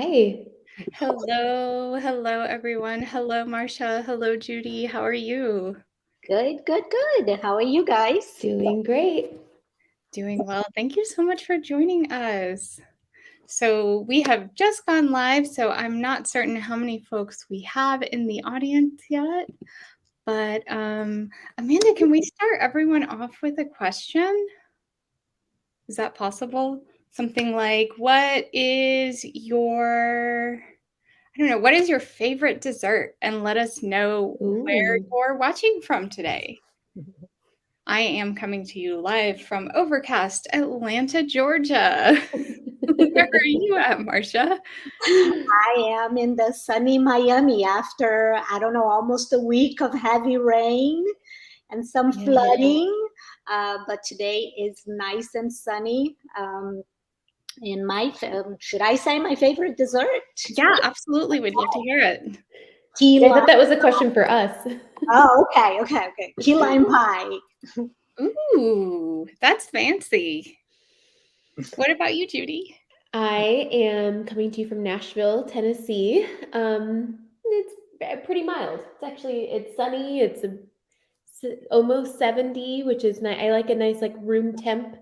Hi. Hello, hello everyone. Hello, Marcia. Hello, Judy. How are you? Good. How are you guys? Doing great. Doing well. Thank you so much for joining us. So we have just gone live, so I'm not certain how many folks we have in the audience yet. But Amanda, can we start everyone off with a question? Is that possible? Something like, what is your favorite dessert? And let us know where you're watching from today. I am coming to you live from overcast Atlanta, Georgia. Where are you at, Marcia? I am in the sunny Miami after, almost a week of heavy rain and some flooding. But today is nice and sunny. In my, should I say my favorite dessert? Yeah, absolutely. We'd love to hear it. Key I thought that was a question for us. Oh, okay. Key lime pie. Ooh, that's fancy. What about you, Judy? I am coming to you from Nashville, Tennessee. It's pretty mild. It's sunny. It's almost 70, which is nice. I like a nice room temp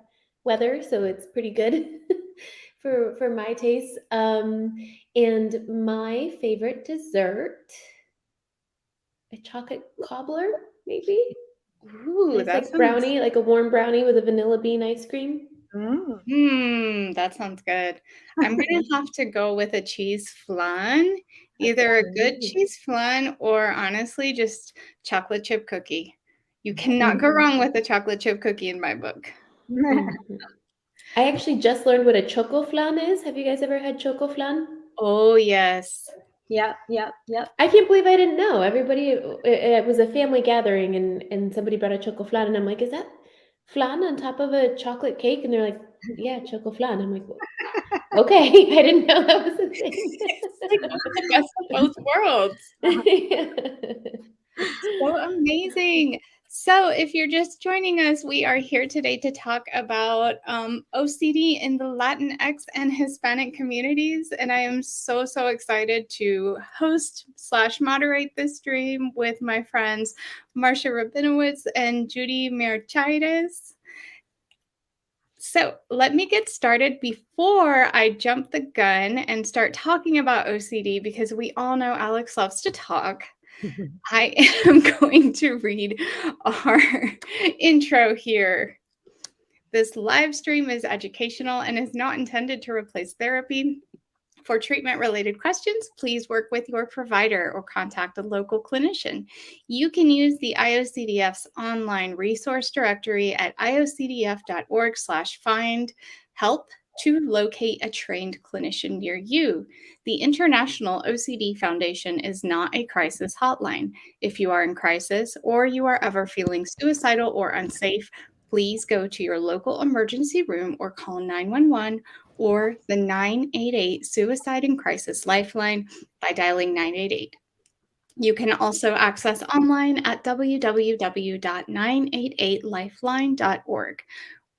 weather, so it's pretty good for my taste. And my favorite dessert, a chocolate cobbler, maybe. Ooh, Nice, brownie, like a warm brownie with a vanilla bean ice cream. That sounds good. I'm gonna have to go with a cheese flan, either a good cheese flan or honestly just chocolate chip cookie. You cannot go wrong with a chocolate chip cookie in my book. I actually just learned what a choco flan is. Have you guys ever had choco flan? Oh, yes. Yep. I can't believe I didn't know. It was a family gathering and somebody brought a choco flan and I'm like, is that flan on top of a chocolate cake? And they're like, yeah, choco flan. I'm like, okay, I didn't know that was a thing. It's like the best of both worlds. So amazing. So if you're just joining us, we are here today to talk about OCD in the Latinx and Hispanic communities. And I am so excited to host/moderate this stream with my friends, Marcia Rabinowitz and Judy Merchaides. So let me get started before I jump the gun and start talking about OCD, because we all know Alex loves to talk. I am going to read our intro here. This live stream is educational and is not intended to replace therapy. For treatment-related questions, please work with your provider or contact a local clinician. You can use the IOCDF's online resource directory at iocdf.org/find-help to locate a trained clinician near you. The International OCD Foundation is not a crisis hotline. If you are in crisis or you are ever feeling suicidal or unsafe, please go to your local emergency room or call 911 or the 988 Suicide and Crisis Lifeline by dialing 988. You can also access online at www.988lifeline.org.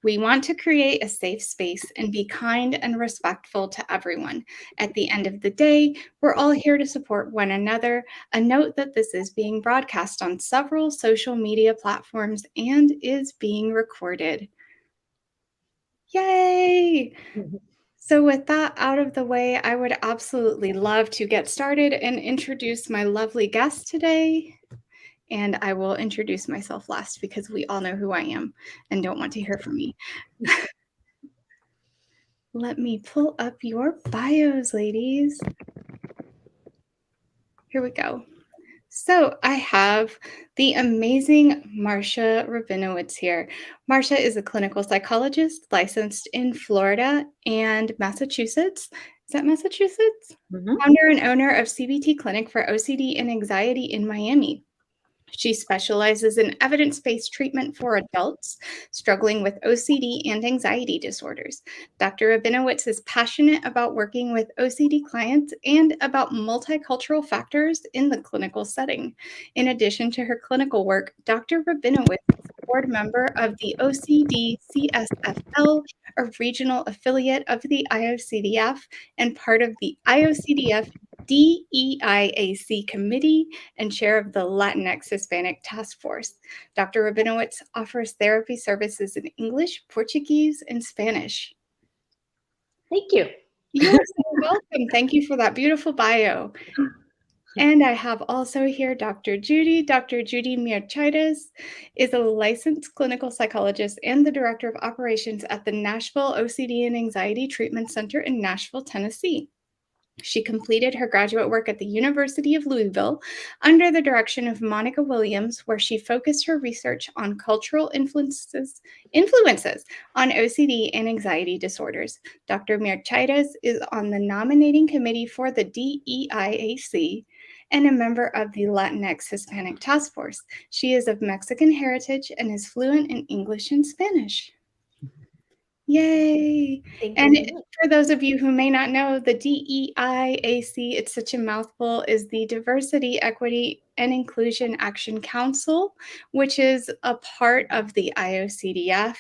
We want to create a safe space and be kind and respectful to everyone. At the end of the day, we're all here to support one another. A note that this is being broadcast on several social media platforms and is being recorded. Yay! So with that out of the way, I would absolutely love to get started and introduce my lovely guest today. And I will introduce myself last because we all know who I am and don't want to hear from me. Let me pull up your bios, ladies. Here we go. So I have the amazing Marcia Rabinowitz here. Marcia is a clinical psychologist licensed in Florida and Massachusetts. Is that Massachusetts? Founder and owner of CBT Clinic for OCD and Anxiety in Miami. She specializes in evidence-based treatment for adults struggling with OCD and anxiety disorders. Dr. Rabinowitz is passionate about working with OCD clients and about multicultural factors in the clinical setting. In addition to her clinical work, Dr. Rabinowitz is a board member of the OCD CSFL, a regional affiliate of the IOCDF and part of the IOCDF DEIAC Committee and chair of the Latinx Hispanic Task Force. Dr. Rabinowitz offers therapy services in English, Portuguese, and Spanish. Thank you. You're so welcome. Thank you for that beautiful bio. And I have also here Dr. Judy. Dr. Judy Mirchaitis is a licensed clinical psychologist and the director of operations at the Nashville OCD and Anxiety Treatment Center in Nashville, Tennessee. She completed her graduate work at the University of Louisville under the direction of Monica Williams, where she focused her research on cultural influences on OCD and anxiety disorders. Dr. Mirchaitis is on the nominating committee for the DEIAC and a member of the Latinx Hispanic Task Force. She is of Mexican heritage and is fluent in English and Spanish. Yay! And for those of you who may not know, the DEIAC, it's such a mouthful, is the Diversity, Equity, and Inclusion Action Council, which is a part of the IOCDF.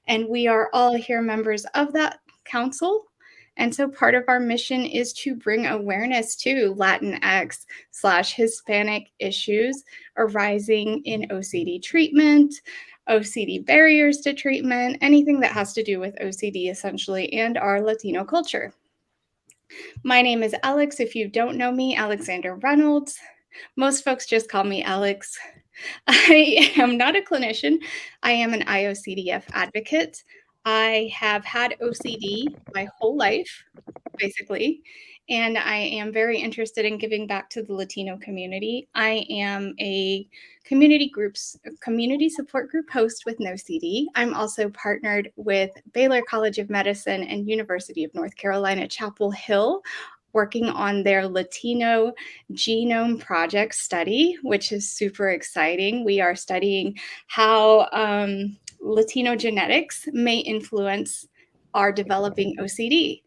And we are all here members of that council. And so part of our mission is to bring awareness to Latinx/Hispanic issues arising in OCD treatment, OCD barriers to treatment, anything that has to do with OCD essentially, and our Latino culture. My name is Alex. If you don't know me, Alexander Reynolds. Most folks just call me Alex. I am not a clinician. I am an IOCDF advocate. I have had OCD my whole life, basically, and I am very interested in giving back to the Latino community. I am a community support group host with NoCD. I'm also partnered with Baylor College of Medicine and University of North Carolina, Chapel Hill, working on their Latino Genome Project study, which is super exciting. We are studying how Latino genetics may influence our developing OCD.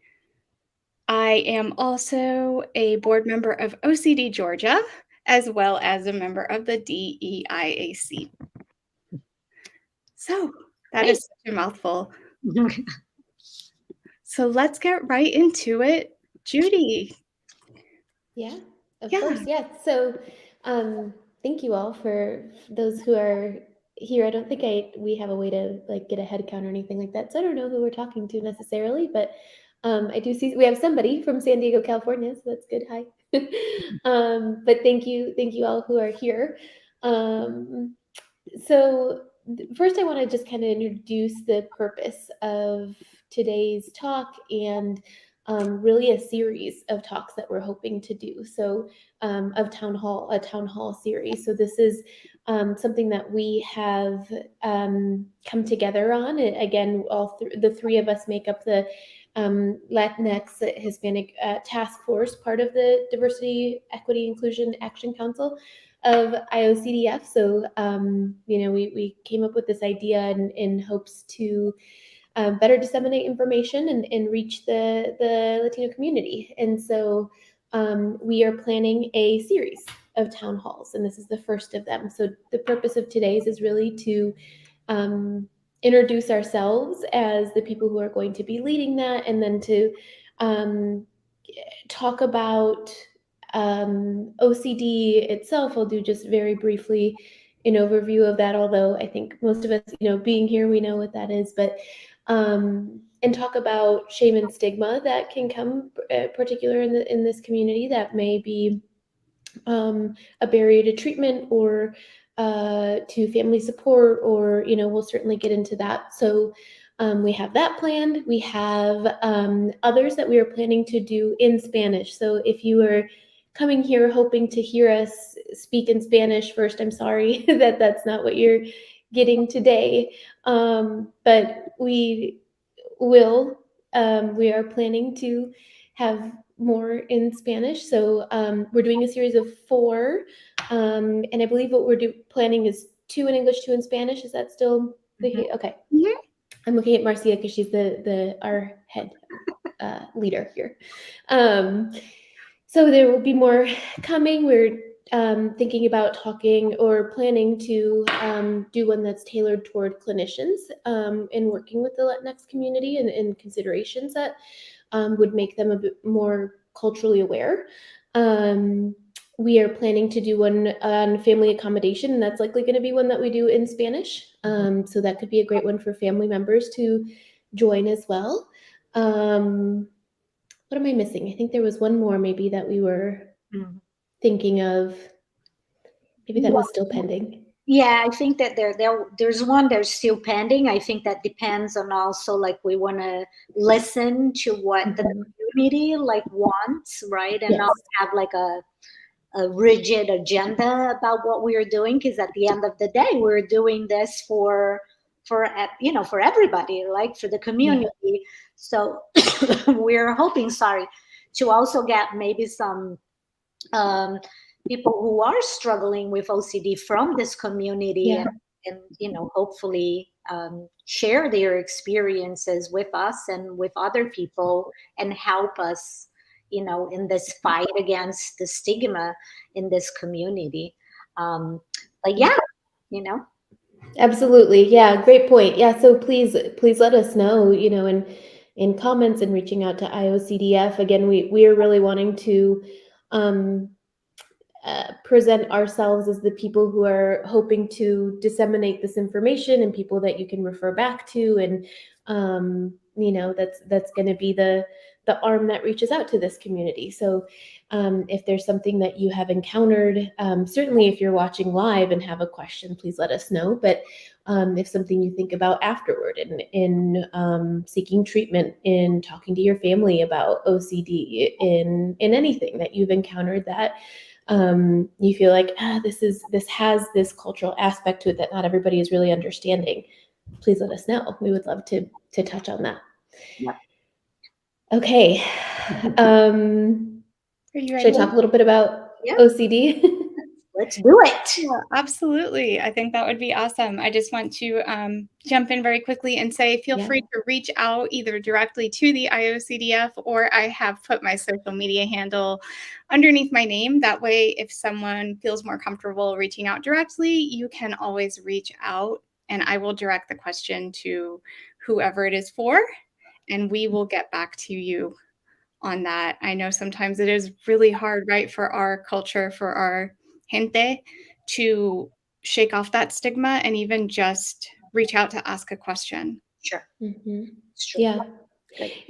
I am also a board member of OCD Georgia, as well as a member of the DEIAC. So that is such a mouthful. So let's get right into it. Judy. Yeah, of course. Yeah. So thank you all for those who are here. I don't think we have a way to like get a head count or anything like that. So I don't know who we're talking to necessarily, but I do see we have somebody from San Diego, California, so that's good. Hi. But thank you all who are here. So first I want to just kind of introduce the purpose of today's talk and really a series of talks that we're hoping to do. So a town hall series. So this is something that we have come together on. Again, the three of us make up the Latinx Hispanic Task Force, part of the Diversity, Equity, Inclusion Action Council of IOCDF. So, we came up with this idea in hopes to better disseminate information and reach the Latino community. And so we are planning a series of town halls, and this is the first of them. So the purpose of today's is really to introduce ourselves as the people who are going to be leading that, and then to talk about OCD itself. I'll do just very briefly an overview of that, although I think most of us, being here, we know what that is, but and talk about shame and stigma that can come, particular in this community, that may be a barrier to treatment or to family support, or we'll certainly get into that. So we have that planned. We have others that we are planning to do in Spanish. So if you are coming here hoping to hear us speak in Spanish first, I'm sorry that that's not what you're getting today. But we will. We are planning to have more in Spanish. So we're doing a series of 4, and I believe what we're planning is 2 in English, 2 in Spanish. Is that still the okay? Mm-hmm. I'm looking at Marcia because she's our head leader here. So there will be more coming. We're thinking about talking or planning to do one that's tailored toward clinicians and working with the Latinx community and considerations that would make them a bit more culturally aware. We are planning to do one on family accommodation, and that's likely going to be one that we do in Spanish. So that could be a great one for family members to join as well. What am I missing? I think there was one more maybe that we were thinking of. Maybe that was still pending. Yeah, I think that there's one that's still pending. I think that depends on also, like, we want to listen to what the community like wants, right? And not have like a rigid agenda about what we are doing, because at the end of the day, we're doing this for for everybody, like for the community. So we're hoping, to also get maybe some people who are struggling with OCD from this community, and hopefully share their experiences with us and with other people, and help us in this fight against the stigma in this community. But yeah, Absolutely. Yeah, great point. Yeah, so please let us know, in comments and reaching out to IOCDF. Again, we are really wanting to present ourselves as the people who are hoping to disseminate this information and people that you can refer back to, and that's going to be the arm that reaches out to this community. So if there's something that you have encountered, certainly if you're watching live and have a question, please let us know. But if something you think about afterward, in seeking treatment, in talking to your family about OCD, in anything that you've encountered that you feel like this has this cultural aspect to it that not everybody is really understanding, please let us know. We would love to touch on that. Okay. Are you ready? Should I talk a little bit about OCD? Let's do it. Yeah, absolutely. I think that would be awesome. I just want to jump in very quickly and say, feel free to reach out either directly to the IOCDF, or I have put my social media handle underneath my name. That way, if someone feels more comfortable reaching out directly, you can always reach out, and I will direct the question to whoever it is for, and we will get back to you on that. I know sometimes it is really hard, right, for our culture, for our gente, to shake off that stigma and even just reach out to ask a question. Sure. Yeah.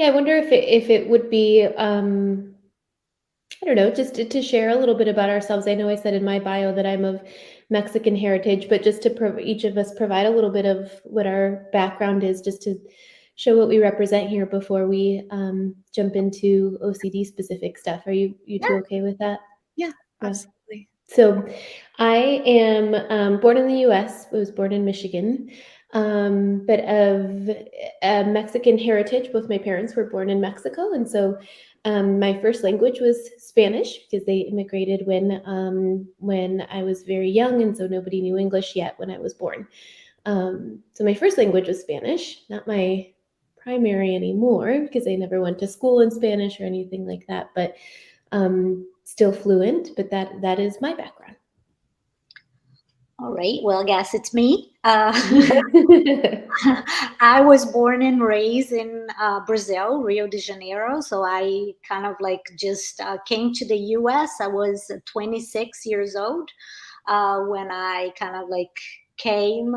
I wonder if it would be I don't know, just to share a little bit about ourselves. I know I said in my bio that I'm of Mexican heritage, but just to each of us provide a little bit of what our background is, just to show what we represent here before we jump into OCD specific stuff. Are you two okay with that? Yeah, absolutely. So I am born in the US. I was born in Michigan, but of Mexican heritage. Both my parents were born in Mexico. And so my first language was Spanish, because they immigrated when I was very young. And so nobody knew English yet when I was born. So my first language was Spanish, not my primary anymore, because I never went to school in Spanish or anything like that. But still fluent, but that is my background. All right. Well, I guess it's me. I was born and raised in Brazil, Rio de Janeiro. So I kind of like just came to the US. I was 26 years old when I kind of like came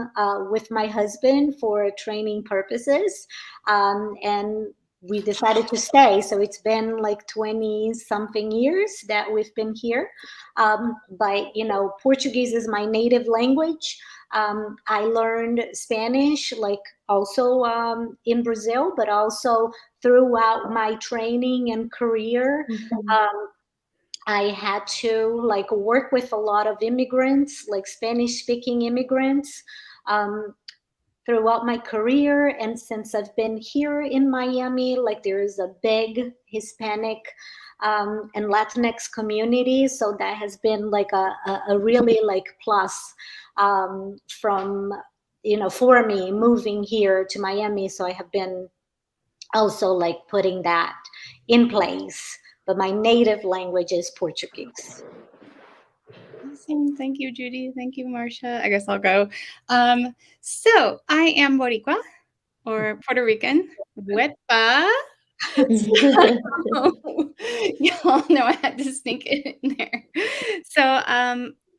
with my husband for training purposes. And we decided to stay. So it's been like 20 something years that we've been here. But, Portuguese is my native language. I learned Spanish, like also in Brazil, but also throughout my training and career. I had to like work with a lot of immigrants, like Spanish speaking immigrants. Throughout my career, and since I've been here in Miami, like there is a big Hispanic and Latinx community, so that has been like a really like plus from for me moving here to Miami. So I have been also like putting that in place, but my native language is Portuguese. Awesome. Thank you, Judy. Thank you, Marcia. I guess I'll go. So I am Boricua or Puerto Rican. Huepa. So, y'all know I had to sneak it in there. So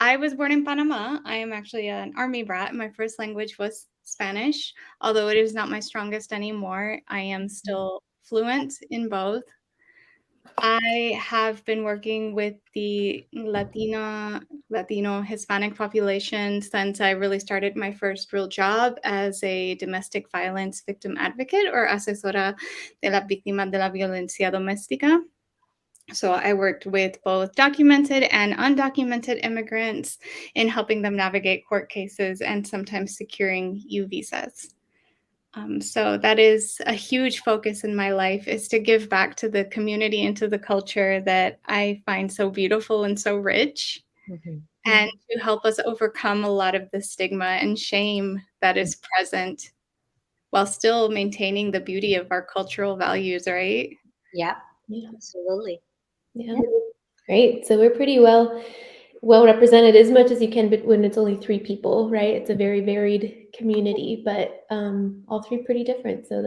I was born in Panama. I am actually an Army brat. My first language was Spanish, although it is not my strongest anymore. I am still fluent in both. I have been working with the Latino Hispanic population since I really started my first real job as a domestic violence victim advocate or asesora de la víctima de la violencia doméstica. So I worked with both documented and undocumented immigrants in helping them navigate court cases and sometimes securing U visas. So that is a huge focus in my life, is to give back to the community and to the culture that I find so beautiful and so rich, and to help us overcome a lot of the stigma and shame that is present while still maintaining the beauty of our cultural values, right? Yeah, Yeah. absolutely. Yeah. Great. So we're pretty well represented as much as you can, but when it's only 3 people, right? It's a very varied community, but all 3 pretty different. So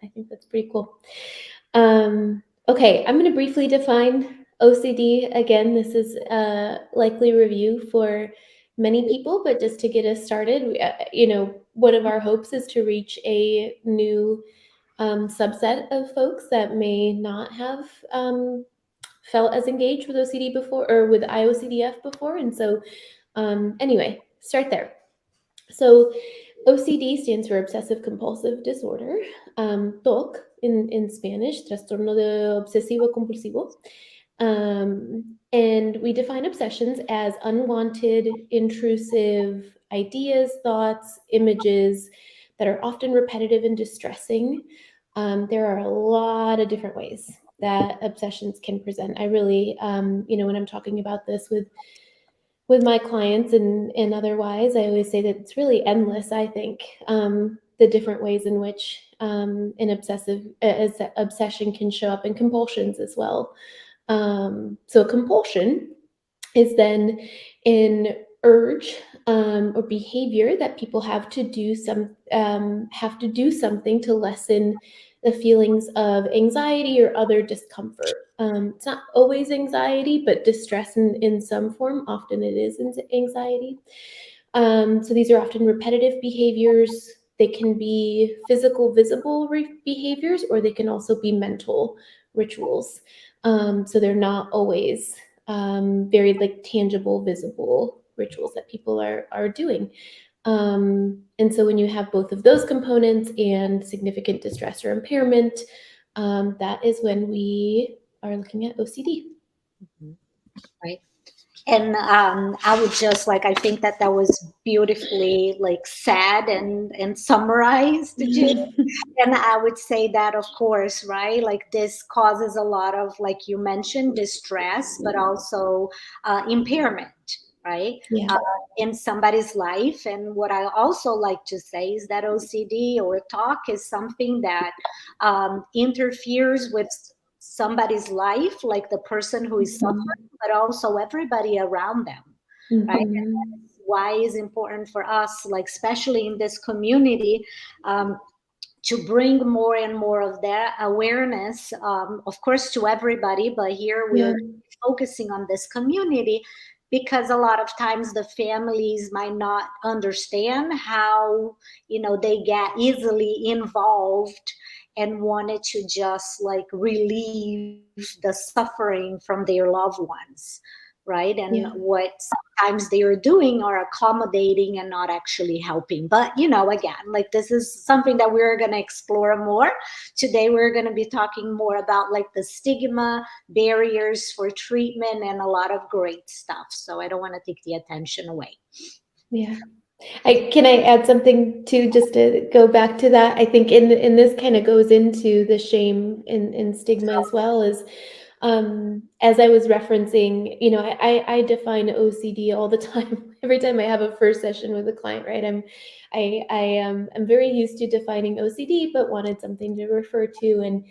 I think that's pretty cool. Okay, I'm going to briefly define OCD. Again, this is a likely review for many people, but just to get us started, one of our hopes is to reach a new subset of folks that may not have felt as engaged with OCD before or with IOCDF before. And so anyway, start there. So OCD stands for obsessive compulsive disorder, TOC in Spanish, trastorno de obsesivo compulsivo. And we define obsessions as unwanted, intrusive ideas, thoughts, images that are often repetitive and distressing. There are a lot of different ways that obsessions can present. I really, when I'm talking about this with my clients and otherwise, I always say that it's really endless. I think the different ways in which an obsession can show up, and compulsions as well. So a compulsion is then an urge or behavior that people have to do something to lessen the feelings of anxiety or other discomfort. It's not always anxiety, but distress in some form. Often it is anxiety. So these are often repetitive behaviors. They can be physical, visible behaviors, or they can also be mental rituals. So they're not always very like tangible, visible rituals that people are doing. And so when you have both of those components and significant distress or impairment, that is when we are looking at OCD. Right. And I would just I think that was beautifully said and summarized, Judy. And I would say that, of course, right, this causes a lot of, like you mentioned, distress, but also impairment, right, Yeah. in somebody's life. And what I also like to say is that OCD or TOC is something that interferes with somebody's life, like the person who is suffering, but also everybody around them, right? And that's why it's important for us, especially in this community, to bring more and more of that awareness, of course, to everybody, but here we are focusing on this community, because a lot of times the families might not understand how, they get easily involved and wanted to just relieve the suffering from their loved ones, right? And what sometimes they are doing are accommodating and not actually helping. But again, this is something that we're going to explore more today. We're going to be talking more about the stigma, barriers for treatment, and a lot of great stuff. So I don't want to take the attention away. Yeah. Can I add something too, just to go back to that? I think in this kind of goes into the shame and stigma as well, as I was referencing, I define OCD all the time. Every time I have a first session with a client, right? I'm very used to defining OCD, but wanted something to refer to. And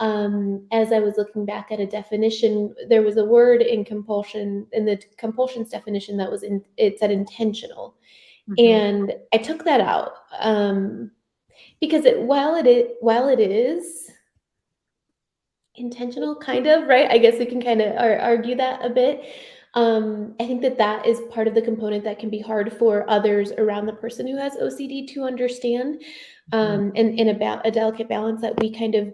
as I was looking back at a definition, there was a word in compulsion, in the compulsions definition, that was it said intentional. And I took that out because while it is intentional, kind of, right? I guess we can kind of argue that a bit. I think that is part of the component that can be hard for others around the person who has OCD to understand, and in a delicate balance that we kind of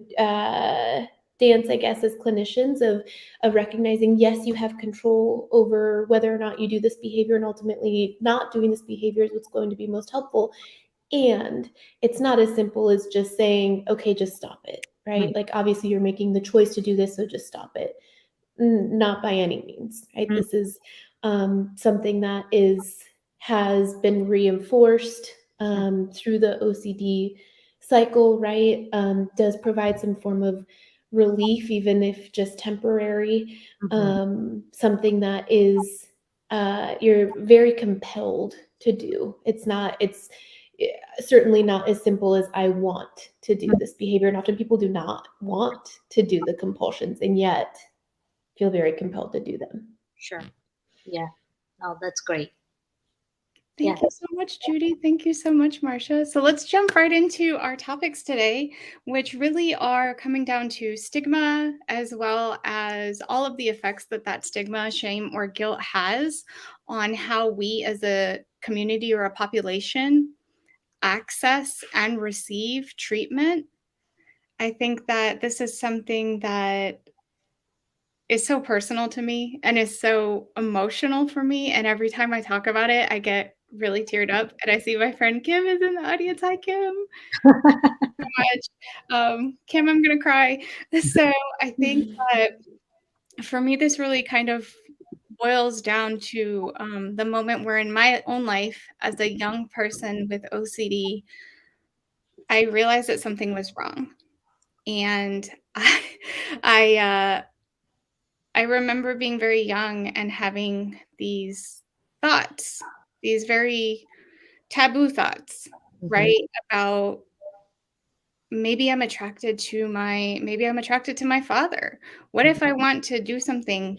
dance, I guess, as clinicians of recognizing, yes, you have control over whether or not you do this behavior, and ultimately not doing this behavior is what's going to be most helpful. And it's not as simple as just saying, okay, just stop it, right? Like, obviously you're making the choice to do this, so just stop it. Not by any means, right? This is something that has been reinforced through the OCD cycle, right? Does provide some form of relief, even if just temporary. Something that is you're very compelled to do. It's certainly not as simple as I want to do this behavior. And often people do not want to do the compulsions, and yet feel very compelled to do them. Sure. Yeah. Oh, that's great. Thank you so much, Judy. Thank you so much, Marcia. So let's jump right into our topics today, which really are coming down to stigma, as well as all of the effects that stigma, shame, or guilt has on how we as a community or a population access and receive treatment. I think that this is something that is so personal to me and is so emotional for me. And every time I talk about it, I get really teared up. And I see my friend Kim is in the audience. Hi, Kim. So much. Kim, I'm going to cry. So I think that for me, this really kind of boils down to the moment where in my own life as a young person with OCD, I realized that something was wrong. And I remember being very young and having these thoughts, these very taboo thoughts, right? About maybe I'm attracted to my father. What if I want to do something,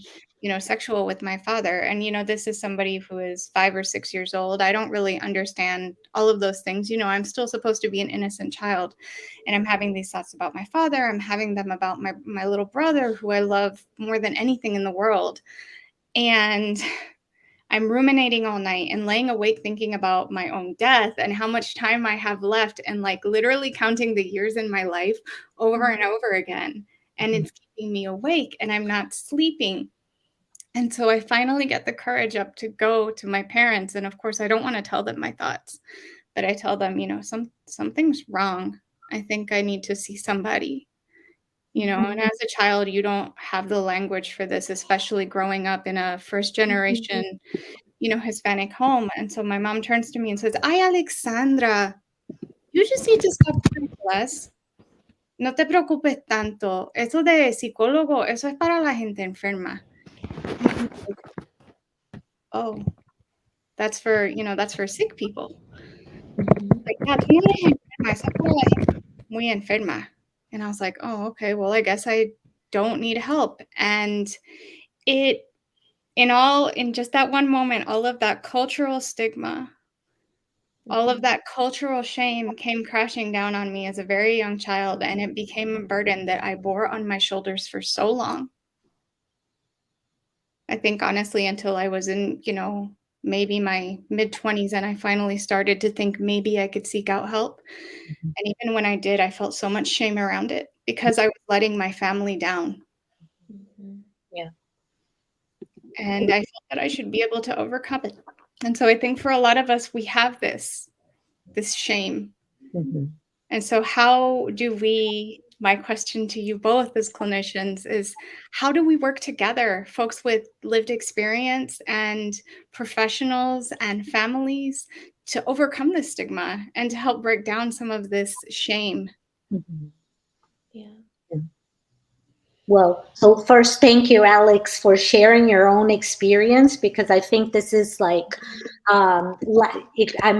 sexual with my father? And, this is somebody who is 5 or 6 years old. I don't really understand all of those things. I'm still supposed to be an innocent child. And I'm having these thoughts about my father. I'm having them about my little brother, who I love more than anything in the world. And I'm ruminating all night and laying awake thinking about my own death and how much time I have left, and like literally counting the years in my life over and over again. And it's keeping me awake and I'm not sleeping. And so I finally get the courage up to go to my parents. And of course, I don't want to tell them my thoughts, but I tell them, something's wrong. I think I need to see somebody. And as a child, you don't have the language for this, especially growing up in a first generation, Hispanic home. And so my mom turns to me and says, "Ay, Alexandra, you just need to stop doing less. No te preocupes tanto. Eso de psicólogo, eso es para la gente enferma." Oh, that's for sick people. Like, yeah, tú no eres enferma, eso es para la gente muy enferma. And I was like, oh, okay, well, I guess I don't need help. And in just that one moment, all of that cultural stigma, all of that cultural shame came crashing down on me as a very young child, and it became a burden that I bore on my shoulders for so long. I think honestly, until I was in, maybe my mid-20s, and I finally started to think maybe I could seek out help. And even when I did, I felt so much shame around it because I was letting my family down. Yeah. And I felt that I should be able to overcome it. And so I think for a lot of us, we have this shame. And so how do my question to you both as clinicians is, how do we work together, folks with lived experience and professionals and families, to overcome this stigma and to help break down some of this shame? Yeah. Well, so first, thank you, Alex, for sharing your own experience, because I think this is I'm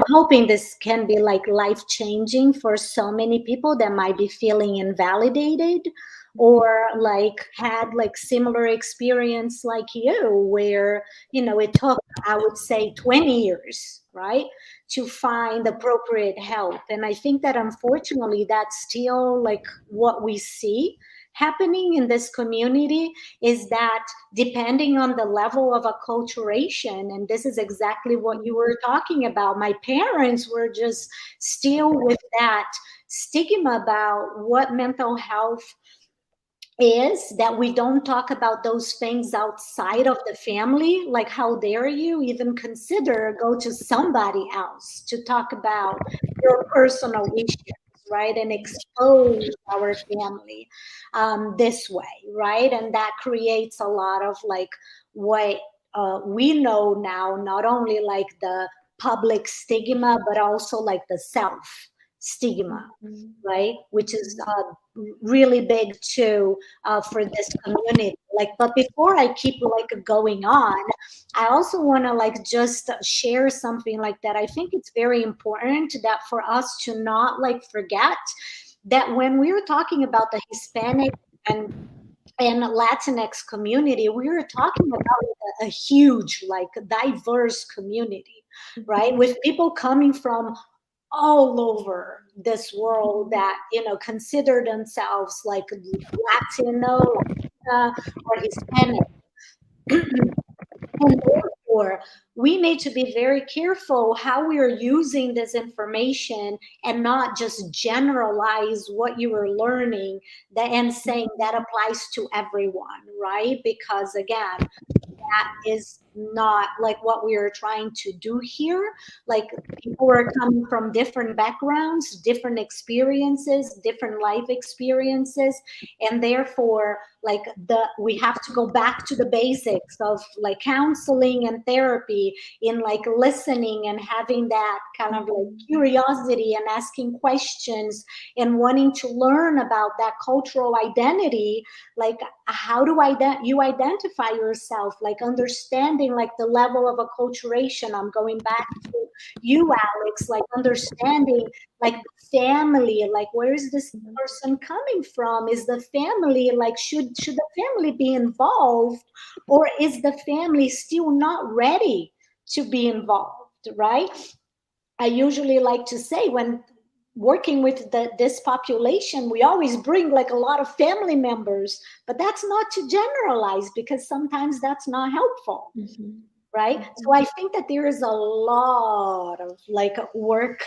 hoping this can be like life-changing for so many people that might be feeling invalidated or like had like similar experience like you, where, you know, it took, I would say, 20 years, right, to find appropriate help. And I think that unfortunately that's still like what we see happening in this community, is that depending on the level of acculturation, and this is exactly what you were talking about, my parents were just still with that stigma about what mental health is, that we don't talk about those things outside of the family. Like, how dare you even consider go to somebody else to talk about your personal issues, right, and expose our family this way, right? And that creates a lot of like what we know now, not only like the public stigma, but also like the self stigma, right, which is really big too for this community. Like, but before I keep like going on, I also want to like just share something like that. I think it's very important that for us to not like forget that when we were talking about the Hispanic and Latinx community, we were talking about a huge, like diverse community, right, with people coming from all over this world that, you know, consider themselves like Latino, Latina, or Hispanic. And therefore, we need to be very careful how we are using this information and not just generalize what you are learning and saying that applies to everyone, right? Because again, that is not like what we are trying to do here. Like, people are coming from different backgrounds, different experiences, different life experiences, and therefore like we have to go back to the basics of like counseling and therapy, in like listening and having that kind of like curiosity and asking questions and wanting to learn about that cultural identity. Like, how do you identify yourself, like understanding like the level of acculturation. I'm going back to you, Alex, like understanding like the family, like where is this person coming from? Is the family like, should the family be involved, or is the family still not ready to be involved, right? I usually like to say, when working with this population, we always bring like a lot of family members, but that's not to generalize, because sometimes that's not helpful, right? So I think that there is a lot of like work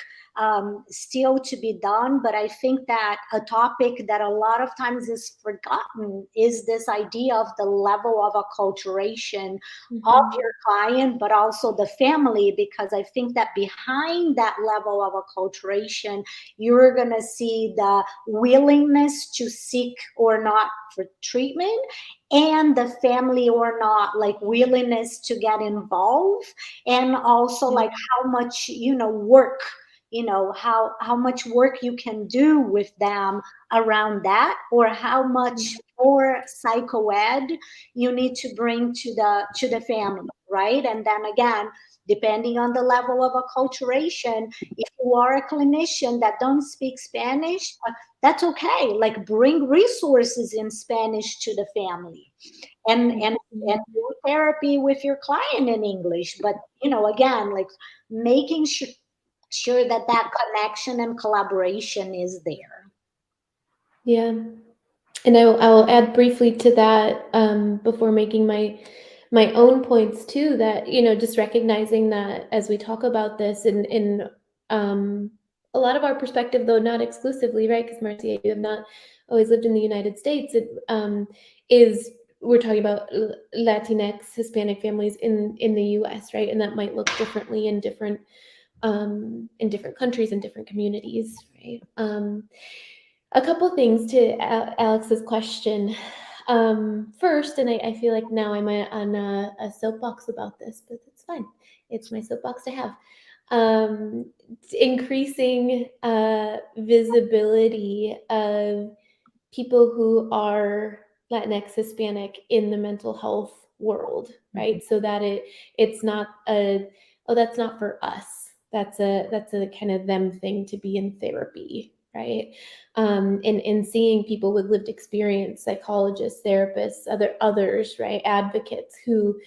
still to be done, but I think that a topic that a lot of times is forgotten is this idea of the level of acculturation of your client, but also the family, because I think that behind that level of acculturation, you're going to see the willingness to seek or not for treatment, and the family or not like willingness to get involved, and also like how much, you know, work, you know, how much work you can do with them around that, or how much more psychoed you need to bring to the family, right? And then again, depending on the level of acculturation, if you are a clinician that don't speak Spanish, that's okay. Like, bring resources in Spanish to the family, and do therapy with your client in English. But, you know, again, like making sure that that connection and collaboration is there. Yeah. And I'll add briefly to that before making my own points too, that, you know, just recognizing that as we talk about this in a lot of our perspective, though not exclusively, right? Because Marcia, you have not always lived in the United States. It is we're talking about Latinx, Hispanic families in the U.S., right? And that might look differently in different countries and different communities, right? A couple things to Alex's question. First, and I feel like now I'm on a soapbox about this, but it's fine. It's my soapbox to have. Increasing visibility of people who are Latinx, Hispanic in the mental health world, right? So that it's not oh, that's not for us. That's a kind of them thing to be in therapy, right? And seeing people with lived experience, psychologists, therapists, others, right, advocates who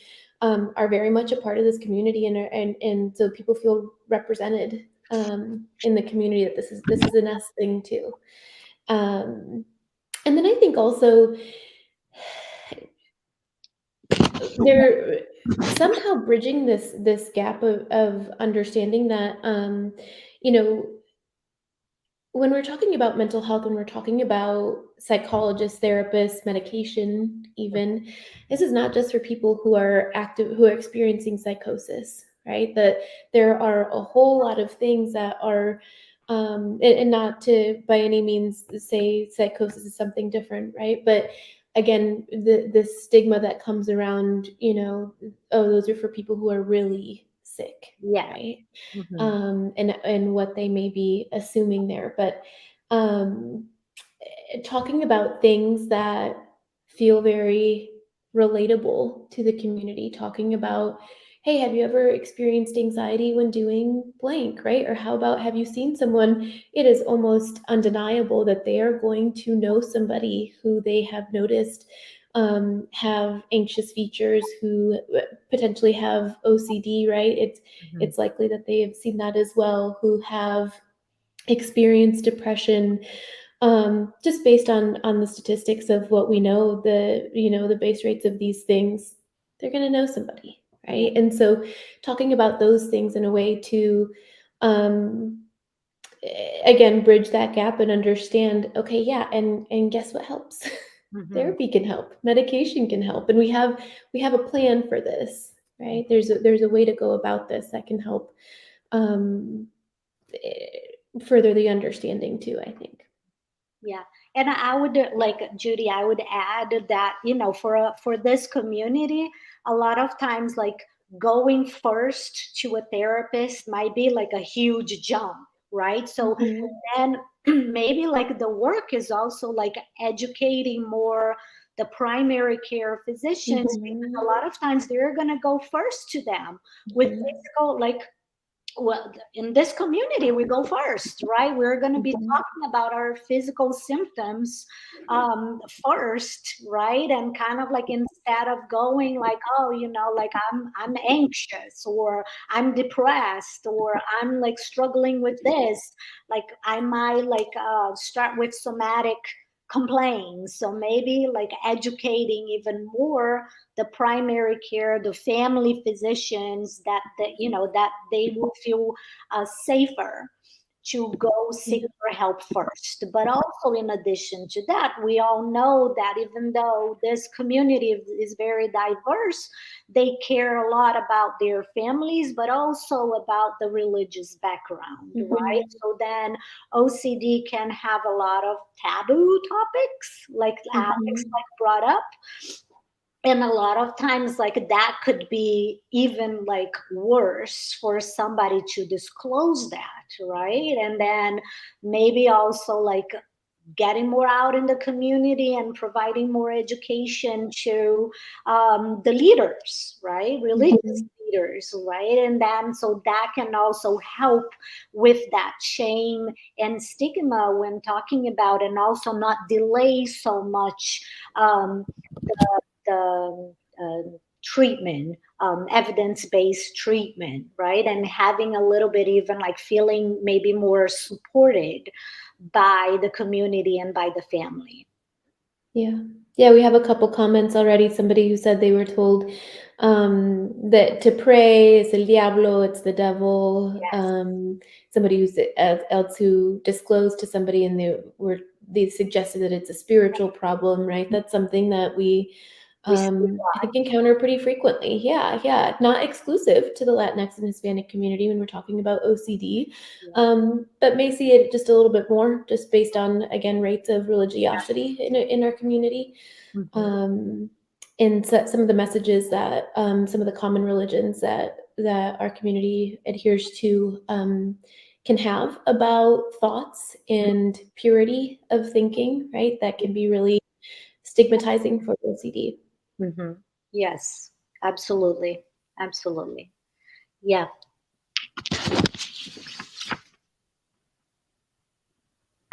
are very much a part of this community, and so people feel represented in the community, that this is a us thing too. And then I think also they're somehow bridging this gap of understanding that you know, when we're talking about mental health, when we're talking about psychologists, therapists, medication, even, this is not just for people who are experiencing psychosis, right? That there are a whole lot of things that are, and not to by any means say psychosis is something different, right? But again, the stigma that comes around, oh, those are for people who are really sick, Yeah. right? Mhm. And what they may be assuming there. But talking about things that feel very relatable to the community, talking about, hey, have you ever experienced anxiety when doing blank, right? Or how about, have you seen someone? It is almost undeniable that they are going to know somebody who they have noticed have anxious features, who potentially have OCD, right? It's likely that they have seen that as well, who have experienced depression, just based on the statistics of what we know, the base rates of these things. They're going to know somebody, right? And so talking about those things in a way to again bridge that gap and understand, okay, yeah, and guess what helps? Therapy can help, medication can help, and we have a plan for this, right? There's a way to go about this that can help further the understanding too, I think. Yeah, and I would like Judy. I would add that for this community, a lot of times like going first to a therapist might be like a huge jump, right? So then maybe like the work is also like educating more the primary care physicians, because a lot of times they're gonna go first to them with physical like, well, in this community we go first, right? We're going to be talking about our physical symptoms first, right? And kind of like, instead of going like, oh, like I'm anxious, or I'm depressed, or I'm like struggling with this, like I might like start with somatic complaints. So maybe like educating even more the primary care, the family physicians, that they will feel safer to go seek for help first. But also, in addition to that, we all know that even though this community is very diverse, they care a lot about their families, but also about the religious background, right? So then OCD can have a lot of taboo topics, like Alex like brought up. And a lot of times like that could be even like worse for somebody to disclose that, right? And then maybe also like getting more out in the community and providing more education to the leaders, right? Religious leaders, right? And then so that can also help with that shame and stigma when talking about, and also not delay so much the treatment, evidence-based treatment, right? And having a little bit even like feeling maybe more supported by the community and by the family. Yeah, we have a couple comments already. Somebody who said they were told that to pray is el diablo, it's the devil. Yes. Somebody else who disclosed to somebody, and they suggested that it's a spiritual problem, right? That's something that we I think encounter pretty frequently. Yeah, not exclusive to the Latinx and Hispanic community when we're talking about OCD, but may see it just a little bit more, just based on, again, rates of religiosity in our community. And so some of the messages that some of the common religions that our community adheres to can have about thoughts and purity of thinking, right? That can be really stigmatizing for OCD. Yes, absolutely. Absolutely. Yeah.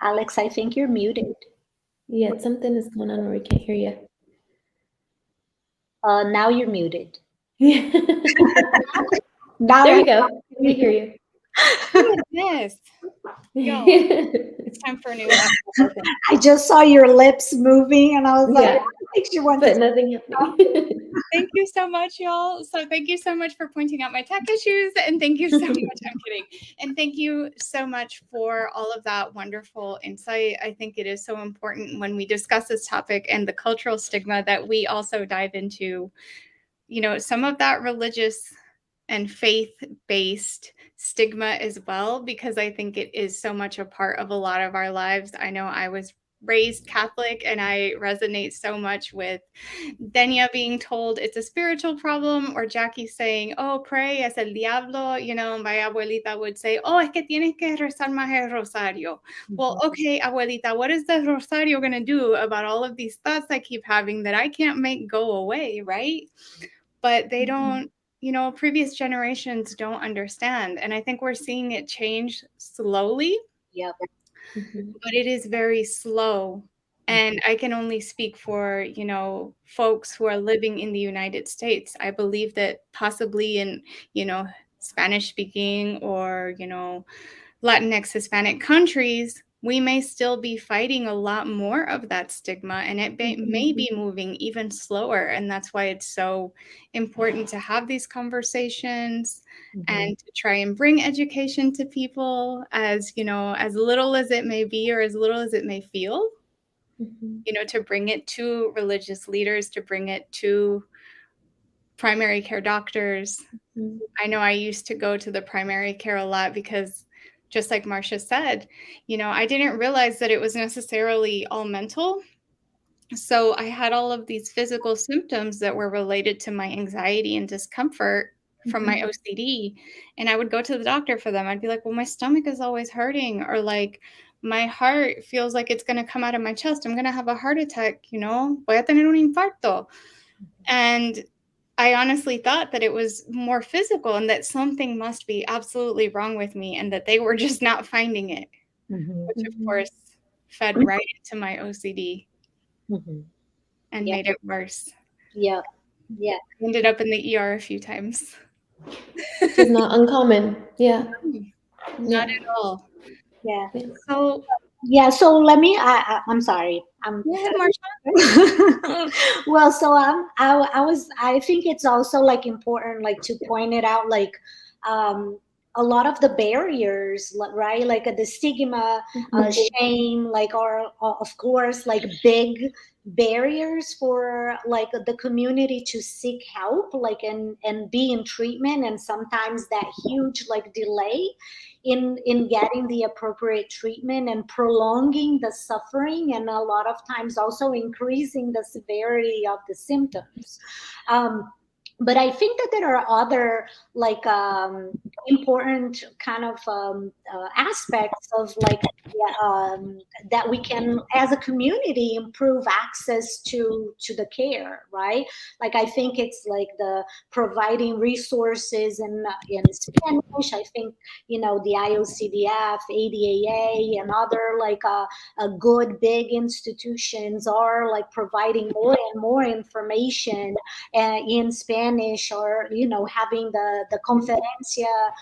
Alex, I think you're muted. Yeah, something is going on where we can't hear you. Now you're muted. Yeah. Now There you go. We hear you. Who is this? Yo, it's time for a new episode. I just saw your lips moving, and I was like, Yeah. I think she wants But to. nothing happening. Thank you so much, y'all. So thank you so much for pointing out my tech issues. And thank you so much. I'm kidding. And thank you so much for all of that wonderful insight. I think it is so important when we discuss this topic and the cultural stigma that we also dive into, you know, some of that religious and faith-based stigma as well, because I think it is so much a part of a lot of our lives. I know I was raised Catholic, and I resonate so much with Denia being told it's a spiritual problem, or Jackie saying, oh, pray, es el diablo. You know, my abuelita would say, oh, es que tienes que rezar más el rosario. Well, okay, abuelita, what is the rosario going to do about all of these thoughts I keep having that I can't make go away, right? But they don't, you know, previous generations don't understand. And I think we're seeing it change slowly. Yep. But it is very slow. And I can only speak for, you know, folks who are living in the United States. I believe that possibly in, you know, Spanish speaking or, you know, Latinx Hispanic countries, we may still be fighting a lot more of that stigma, and it may be moving even slower. And that's why it's so important to have these conversations and to try and bring education to people, as, you know, as little as it may be or as little as it may feel, you know, to bring it to religious leaders, to bring it to primary care doctors. I know I used to go to the primary care a lot because, just like Marcia said, you know, I didn't realize that it was necessarily all mental. So I had all of these physical symptoms that were related to my anxiety and discomfort from my OCD. And I would go to the doctor for them. I'd be like, well, my stomach is always hurting, or like my heart feels like it's going to come out of my chest. I'm going to have a heart attack, you know, voy a tener un infarto. And I honestly thought that it was more physical and that something must be absolutely wrong with me and that they were just not finding it, which of course fed right into my OCD and made it worse. Yeah. Yeah. I ended up in the ER a few times. Which is not uncommon. Yeah. Not at all. Yeah. So yeah. So let me. I'm sorry. go ahead, Marsha. Well, so I think it's also like important, like to point it out, like a lot of the barriers, right? Like the stigma, shame, like are of course like big barriers for like the community to seek help, like and be in treatment, and sometimes that huge like delay in getting the appropriate treatment and prolonging the suffering, and a lot of times also increasing the severity of the symptoms. But I think that there are other like important kind of aspects of like that we can as a community improve access to the care, right? Like I think it's like the providing resources in Spanish. I think, you know, the IOCDF, ADAA, and other like a good big institutions are like providing more and more information in Spanish, or, you know, having the conferencia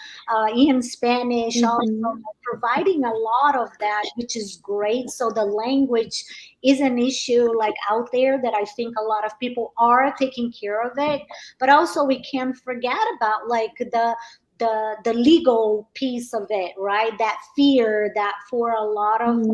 in Spanish, also providing a lot of that, which is great. So the language is an issue like out there that I think a lot of people are taking care of it, but also we can't forget about like the legal piece of it, right? That fear that for a lot of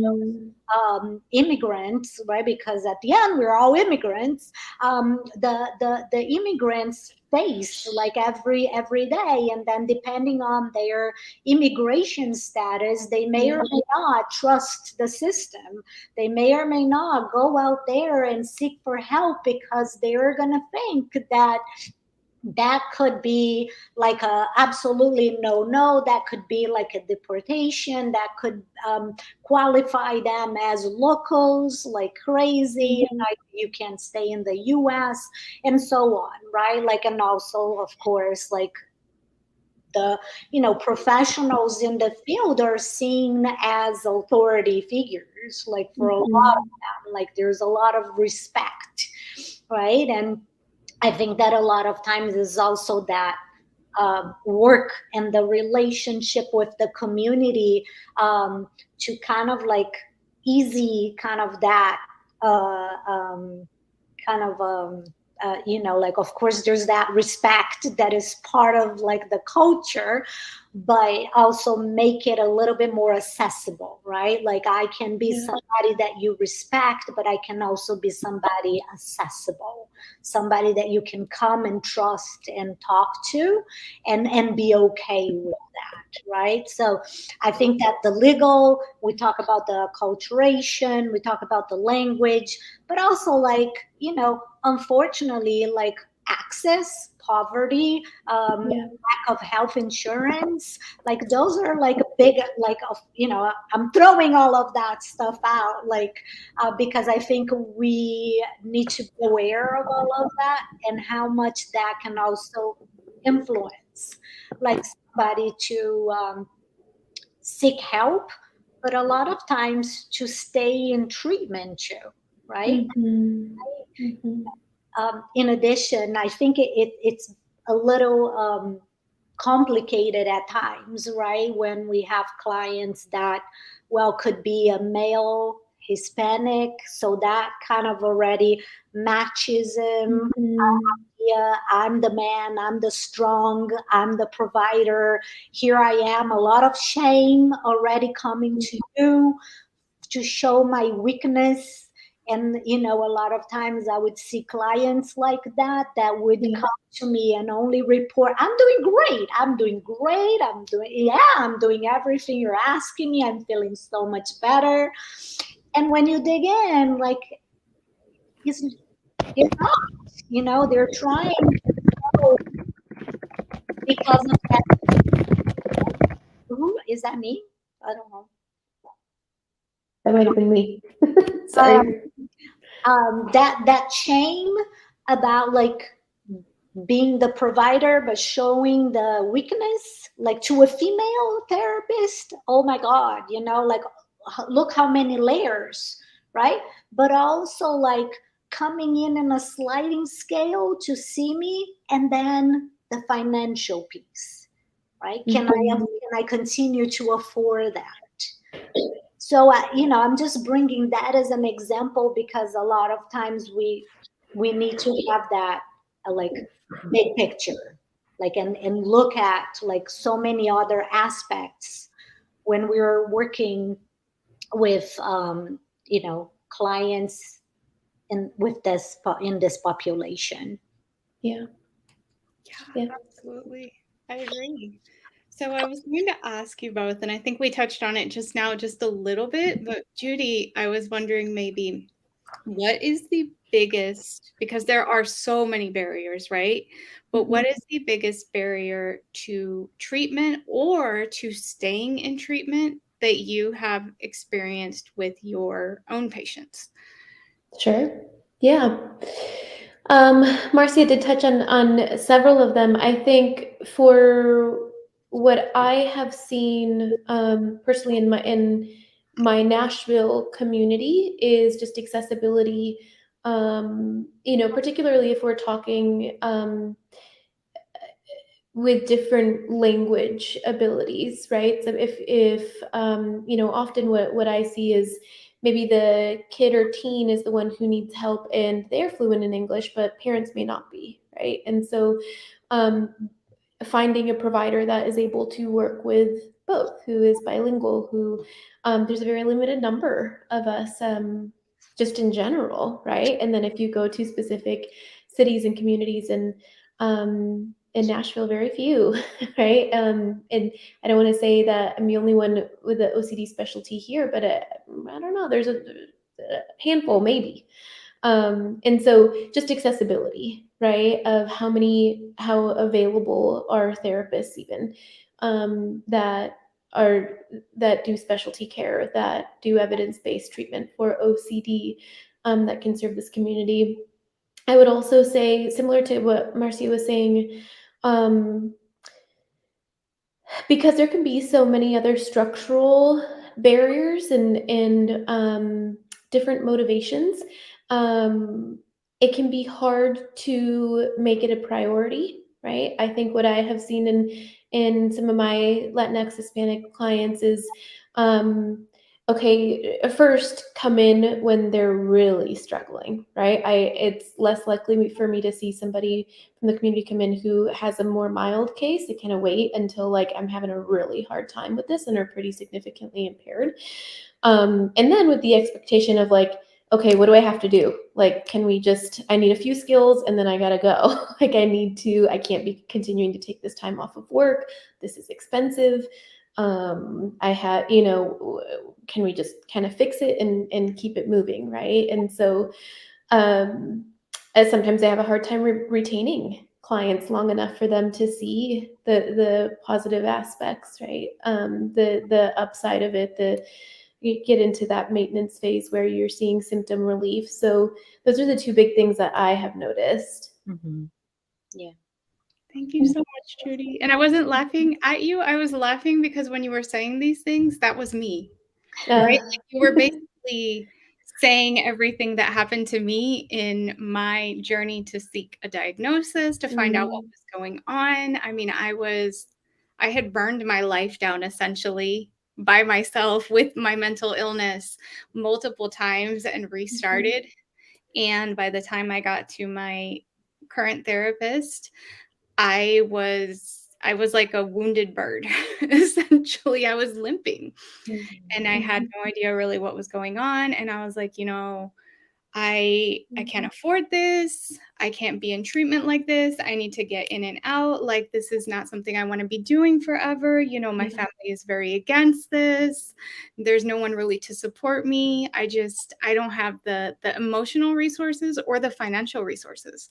immigrants, right? Because at the end we're all immigrants. The immigrants face like every day, and then depending on their immigration status, they may or may not trust the system. They may or may not go out there and seek for help because they're gonna think that that could be like a absolutely no, that could be like a deportation, that could qualify them as locals like crazy, like you can't stay in the US and so on, right? Like, and also of course like the professionals in the field are seen as authority figures, like for a lot of them, like there's a lot of respect, right? And I think that a lot of times is also that work and the relationship with the community, to kind of like easy kind of that kind of like, of course there's that respect that is part of like the culture, but also make it a little bit more accessible, right? Like I can be somebody that you respect, but I can also be somebody accessible, somebody that you can come and trust and talk to, and be okay with that, right? So I think that the legal, we talk about the acculturation, we talk about the language, but also like, unfortunately, like access, poverty, lack of health insurance, like those are like a big, like, I'm throwing all of that stuff out, like, because I think we need to be aware of all of that and how much that can also influence, like somebody to seek help, but a lot of times to stay in treatment too, right? In addition, I think it's a little complicated at times, right? When we have clients that, well, could be a male Hispanic, so that kind of already matches him. Yeah, I'm the man, I'm the strong, I'm the provider. Here I am, a lot of shame already coming to you to show my weakness. And a lot of times I would see clients like that would come to me and only report, I'm doing great, I'm doing everything you're asking me, I'm feeling so much better. And when you dig in, like, it's not, they're trying to show, because of that. Is that me? I don't know. That might have been me. Sorry. That shame about like being the provider but showing the weakness, like to a female therapist, oh my god, like, look how many layers, right? But also like coming in a sliding scale to see me, and then the financial piece, right? Can I continue to afford that? So I'm just bringing that as an example, because a lot of times we need to have that like big picture, like, and look at like so many other aspects when we're working with clients in this population. Yeah, absolutely, I agree. So I was going to ask you both, and I think we touched on it just now just a little bit, but Judy, I was wondering maybe what is the biggest, because there are so many barriers, right? But what is the biggest barrier to treatment or to staying in treatment that you have experienced with your own patients? Sure. Yeah. Marcia did touch on several of them. I think for what I have seen personally in my Nashville community is just accessibility. Particularly if we're talking with different language abilities, right? So if often what I see is maybe the kid or teen is the one who needs help and they're fluent in English, but parents may not be, right? And so finding a provider that is able to work with both, who is bilingual, who there's a very limited number of us just in general, right? And then if you go to specific cities and communities and in Nashville, very few, right? And I don't want to say that I'm the only one with the OCD specialty here, but I don't know, there's a handful maybe. And so just accessibility, right? Of how available are therapists even that do specialty care, that do evidence-based treatment for OCD that can serve this community. I would also say, similar to what Marcia was saying, because there can be so many other structural barriers and different motivations, it can be hard to make it a priority, right? I think what I have seen in some of my Latinx Hispanic clients is, okay, first come in when they're really struggling, right? It's less likely for me to see somebody from the community come in who has a more mild case. They kind of wait until like I'm having a really hard time with this and are pretty significantly impaired. And then with the expectation of like, okay, what do I have to do? Like, I need a few skills and then I gotta go. Like I can't be continuing to take this time off of work. This is expensive. I had, can we just kind of fix it and keep it moving, right? And so as sometimes I have a hard time retaining clients long enough for them to see the positive aspects, right? The upside of it, you get into that maintenance phase where you're seeing symptom relief. So those are the two big things that I have noticed. Mm-hmm. Yeah. Thank you so much, Judy. And I wasn't laughing at you. I was laughing because when you were saying these things, that was me, right? Like you were basically saying everything that happened to me in my journey to seek a diagnosis, to find out what was going on. I mean, I had burned my life down essentially by myself with my mental illness multiple times and restarted. And by the time I got to my current therapist, I was like a wounded bird. Essentially, I was limping and I had no idea really what was going on. And I was like, I can't afford this. I can't be in treatment like this. I need to get in and out. Like, this is not something I want to be doing forever. My family is very against this. There's no one really to support me. I don't have the emotional resources or the financial resources.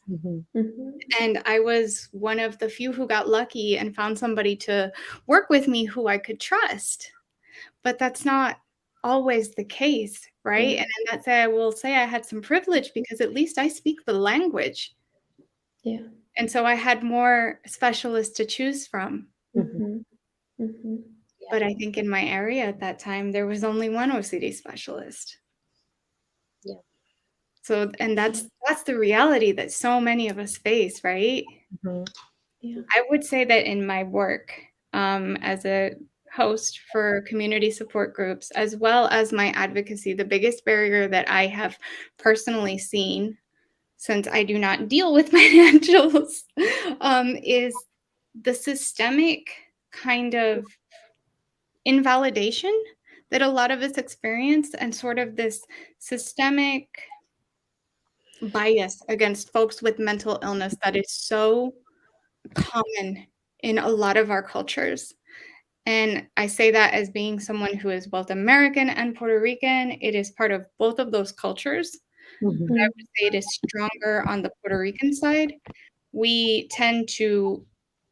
And I was one of the few who got lucky and found somebody to work with me who I could trust. But that's not always the case, right? And in that say, I will say I had some privilege because at least I speak the language. Yeah. And so I had more specialists to choose from. But I think in my area at that time, there was only one OCD specialist. Yeah. So, and that's the reality that so many of us face, right? Yeah. I would say that in my work as a host for community support groups, as well as my advocacy, the biggest barrier that I have personally seen, since I do not deal with financials, is the systemic kind of invalidation that a lot of us experience, and sort of this systemic bias against folks with mental illness that is so common in a lot of our cultures. And I say that as being someone who is both American and Puerto Rican. It is part of both of those cultures. But I would say it is stronger on the Puerto Rican side. We tend to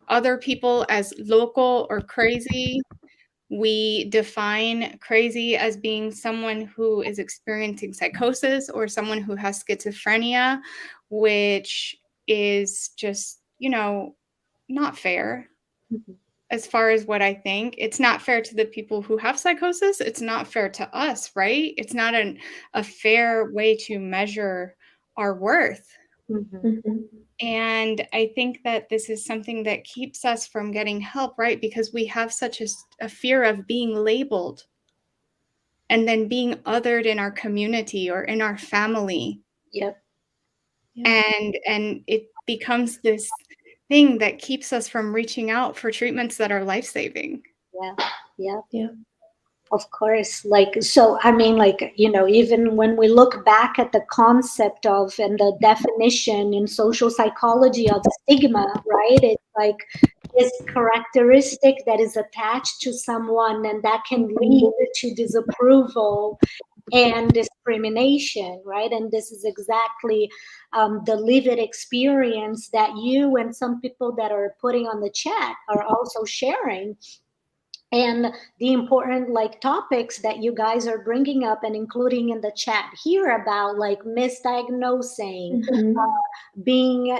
other people as local or crazy. We define crazy as being someone who is experiencing psychosis or someone who has schizophrenia, which is just, not fair. As far as what I think, it's not fair to the people who have psychosis. It's not fair to us, right? It's not a fair way to measure our worth. And I think that this is something that keeps us from getting help, right? Because we have such a fear of being labeled and then being othered in our community or in our family. Yep. And it becomes this thing that keeps us from reaching out for treatments that are life-saving. Yeah. Of course. Even when we look back at the concept of and the definition in social psychology of stigma, right? It's like this characteristic that is attached to someone and that can lead to disapproval and discrimination, right? And this is exactly the lived experience that you and some people that are putting on the chat are also sharing. and the important like topics that you guys are bringing up and including in the chat here about like misdiagnosing, being,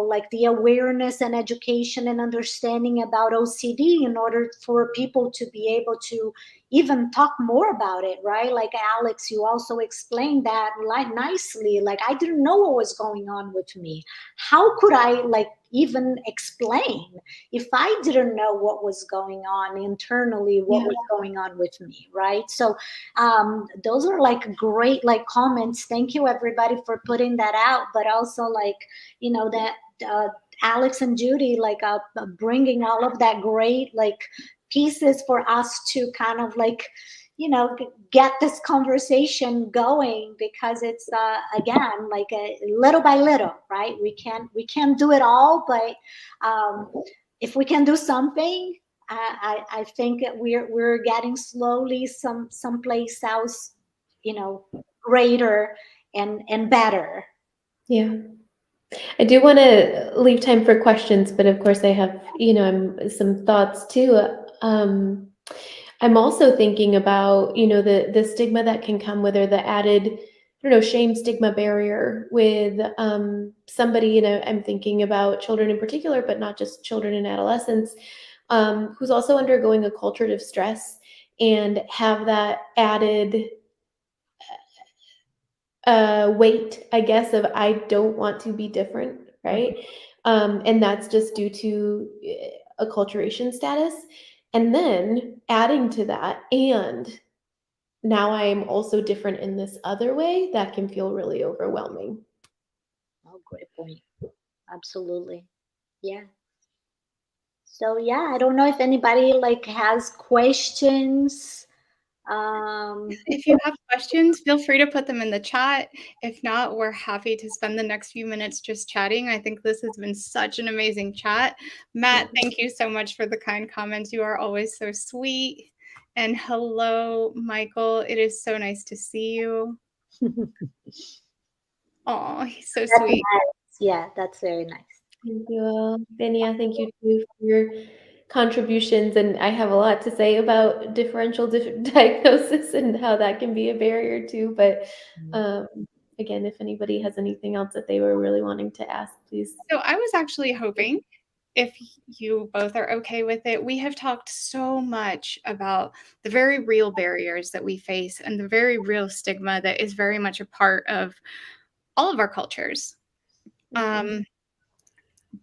like the awareness and education and understanding about OCD in order for people to be able to even talk more about it, right? Like Alex, you also explained that like nicely. Like I didn't know what was going on with me. How could I like even explain if I didn't know what was going on internally, what was going on with me, right? So those are like great like comments. Thank you everybody for putting that out, but also like that Alex and Judy like bringing all of that great like pieces for us to kind of like get this conversation going, because it's again like a little by little, right? We can't do it all, but if we can do something, I think that we're getting slowly some place else, greater and better. Yeah. I do want to leave time for questions, but of course I have, some thoughts too. I'm also thinking about, the stigma that can come with, or the added, I don't know, shame, stigma, barrier with somebody, I'm thinking about children in particular, but not just children and adolescents, who's also undergoing a culture of stress and have that added weight, I guess, of I don't want to be different, right? And that's just due to acculturation status. And then adding to that, and now I am also different in this other way, that can feel really overwhelming. Oh, great point. Absolutely. Yeah. So yeah, I don't know if anybody like has questions. If you have questions, feel free to put them in the chat. If not, we're happy to spend the next few minutes just chatting. I think this has been such an amazing chat. Matt, thank you so much for the kind comments. You are always so sweet. And hello, Michael. It is so nice to see you. Oh, he's so That's sweet. nice. Yeah, that's very nice. Thank you. Benia, thank you too for your contributions. And I have a lot to say about differential diagnosis and how that can be a barrier too. But again, if anybody has anything else that they were really wanting to ask, please. So I was actually hoping, if you both are okay with it, we have talked so much about the very real barriers that we face and the very real stigma that is very much a part of all of our cultures.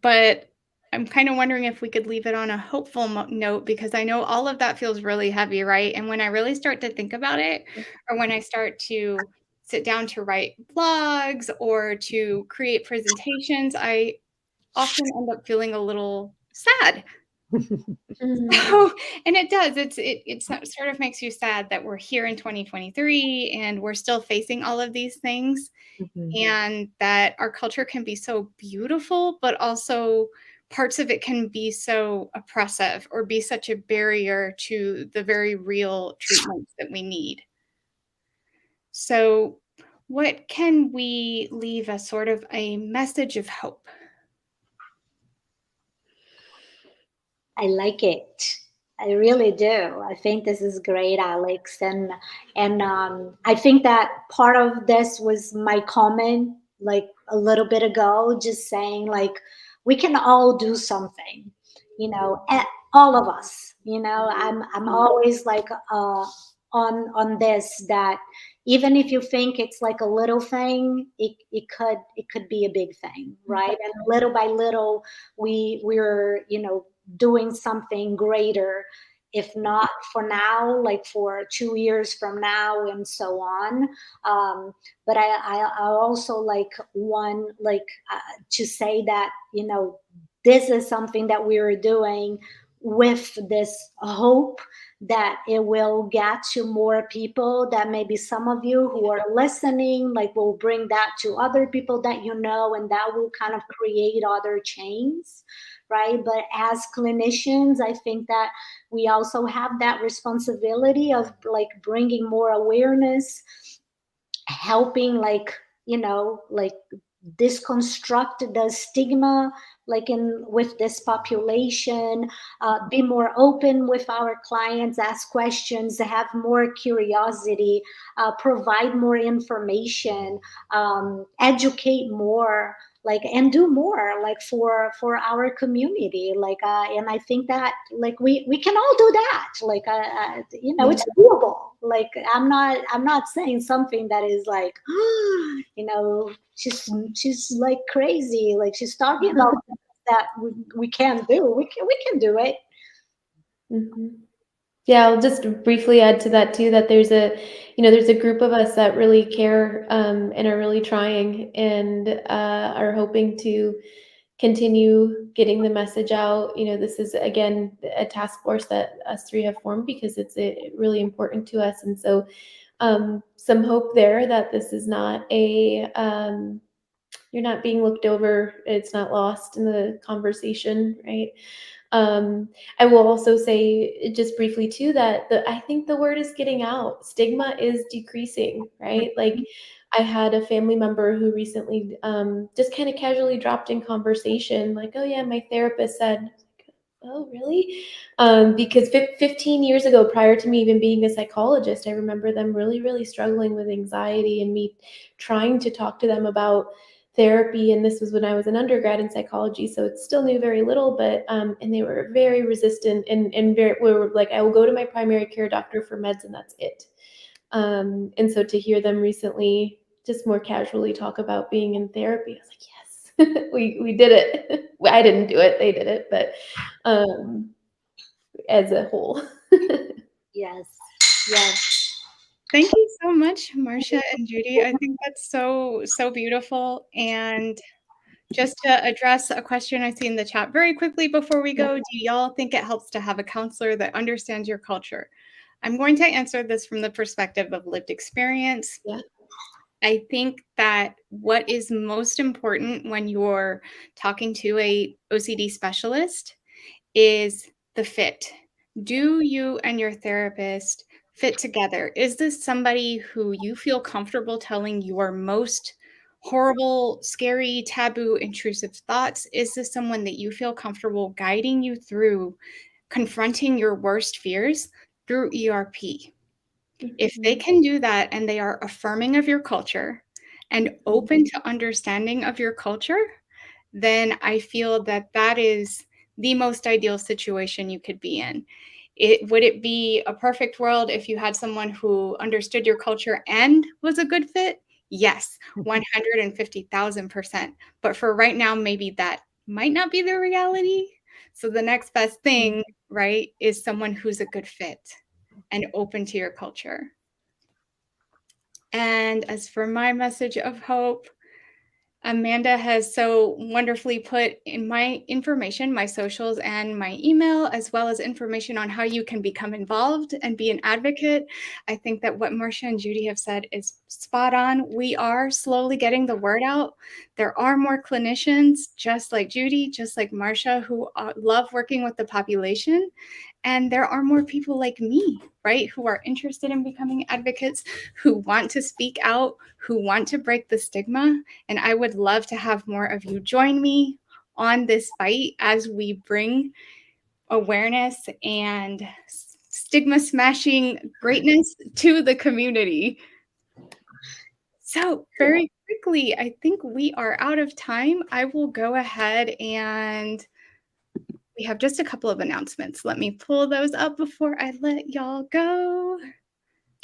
But I'm kind of wondering if we could leave it on a hopeful note, because I know all of that feels really heavy, right? And when I really start to think about it, or when I start to sit down to write blogs or to create presentations, I often end up feeling a little sad. So, and it does. It sort of makes you sad that we're here in 2023 and we're still facing all of these things, and that our culture can be so beautiful, but also parts of it can be so oppressive or be such a barrier to the very real treatments that we need. So, what can we leave as sort of a message of hope? I like it. I really do. I think this is great, Alex, and I think that part of this was my comment like a little bit ago, just saying like we can all do something, all of us. I'm always like on this, that even if you think it's like a little thing, it could be a big thing, right? And little by little, we're doing something greater, if not for now, like for 2 years from now and so on. But I also like want like to say that this is something that we are doing with this hope that it will get to more people, that maybe some of you who are listening like will bring that to other people that and that will kind of create other chains, right? But as clinicians, I think that we also have that responsibility of like bringing more awareness, helping like like disconstruct the stigma like with this population, be more open with our clients, ask questions, have more curiosity, provide more information, educate more, like, and do more, like, for our community, like, and I think that, like, we can all do that, like, it's doable. Like, I'm not saying something that is like, she's like crazy, like she's talking about that we can't do. We can do it. Mm-hmm. Yeah, I'll just briefly add to that too, that there's a group of us that really care and are really trying and are hoping to continue getting the message out. This is, again, a task force that us three have formed because it's really important to us. And so some hope there that this is not you're not being looked over. It's not lost in the conversation, right? I will also say just briefly too that I think the word is getting out. Stigma is decreasing, right? Like, I had a family member who recently just kind of casually dropped in conversation, like, "Oh yeah, my therapist said." Oh, really? Because 15 years ago, prior to me even being a psychologist, I remember them really, really struggling with anxiety and me trying to talk to them about therapy. And this was when I was an undergrad in psychology, so it still knew very little, but and they were very resistant and very, were like, I will go to my primary care doctor for meds and that's it. And so to hear them recently just more casually talk about being in therapy, I was like, yes, we did it. I didn't do it, they did it, but as a whole. Yes. Thank you so much, Marcia and Judy. I think that's so beautiful. And just to address a question I see in the chat very quickly before we go, do y'all think it helps to have a counselor that understands your culture? I'm going to answer this from the perspective of lived experience. Yeah. I think that what is most important when you're talking to a OCD specialist is the fit. Do you and your therapist fit together? Is this somebody who you feel comfortable telling your most horrible, scary, taboo, intrusive thoughts? Is this someone that you feel comfortable guiding you through confronting your worst fears through ERP? If they can do that and they are affirming of your culture and open to understanding of your culture, then I feel that that is the most ideal situation you could be in. Would it be a perfect world if you had someone who understood your culture and was a good fit? Yes, 150,000%. But for right now, maybe that might not be the reality. So the next best thing, right, is someone who's a good fit and open to your culture. And as for my message of hope, Amanda has so wonderfully put in my information, my socials and my email, as well as information on how you can become involved and be an advocate. I think that what Marcia and Judy have said is spot on. We are slowly getting the word out. There are more clinicians, just like Judy, just like Marcia, who love working with the population. And there are more people like me, right, who are interested in becoming advocates, who want to speak out, who want to break the stigma. And I would love to have more of you join me on this fight as we bring awareness and stigma smashing greatness to the community. So very quickly, I think we are out of time. I will go ahead and we have just a couple of announcements. Let me pull those up before I let y'all go.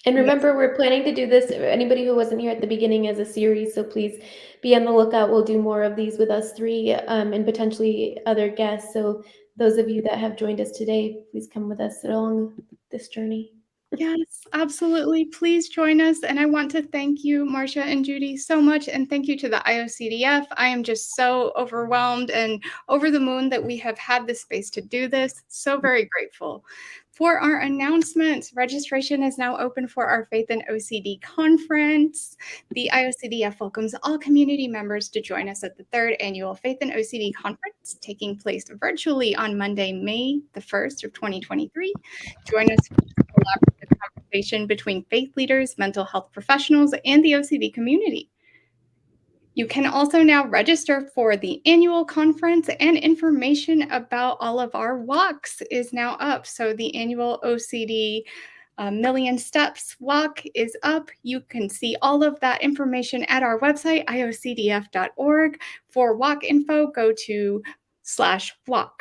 And remember, we're planning to do this, anybody who wasn't here at the beginning, as a series, so please be on the lookout. We'll do more of these with us three and potentially other guests. So those of you that have joined us today, please come with us along this journey. Yes, absolutely. Please join us. And I want to thank you, Marcia and Judy, so much. And thank you to the IOCDF. I am just so overwhelmed and over the moon that we have had this space to do this. So very grateful. For our announcements, registration is now open for our Faith and OCD conference. The IOCDF welcomes all community members to join us at the 3rd annual Faith and OCD conference, taking place virtually on Monday, May the 1st of 2023. Join us for a collaborative conversation between faith leaders, mental health professionals, and the OCD community. You can also now register for the annual conference, and information about all of our walks is now up. So the annual OCD Million Steps walk is up. You can see all of that information at our website, iocdf.org. For walk info, go to /walk.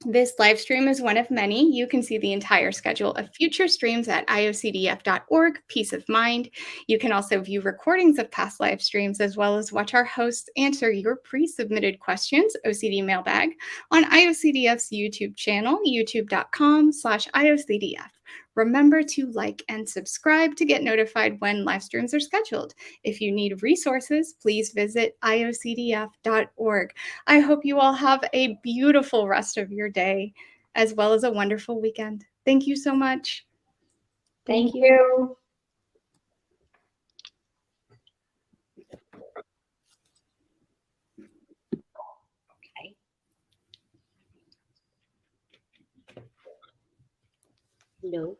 This live stream is one of many. You can see the entire schedule of future streams at iocdf.org, Peace of Mind. You can also view recordings of past live streams, as well as watch our hosts answer your pre-submitted questions, OCD Mailbag, on IOCDF's YouTube channel, youtube.com/IOCDF. Remember to like and subscribe to get notified when live streams are scheduled. If you need resources, please visit iocdf.org. I hope you all have a beautiful rest of your day, as well as a wonderful weekend. Thank you so much. Thank you. Okay. No.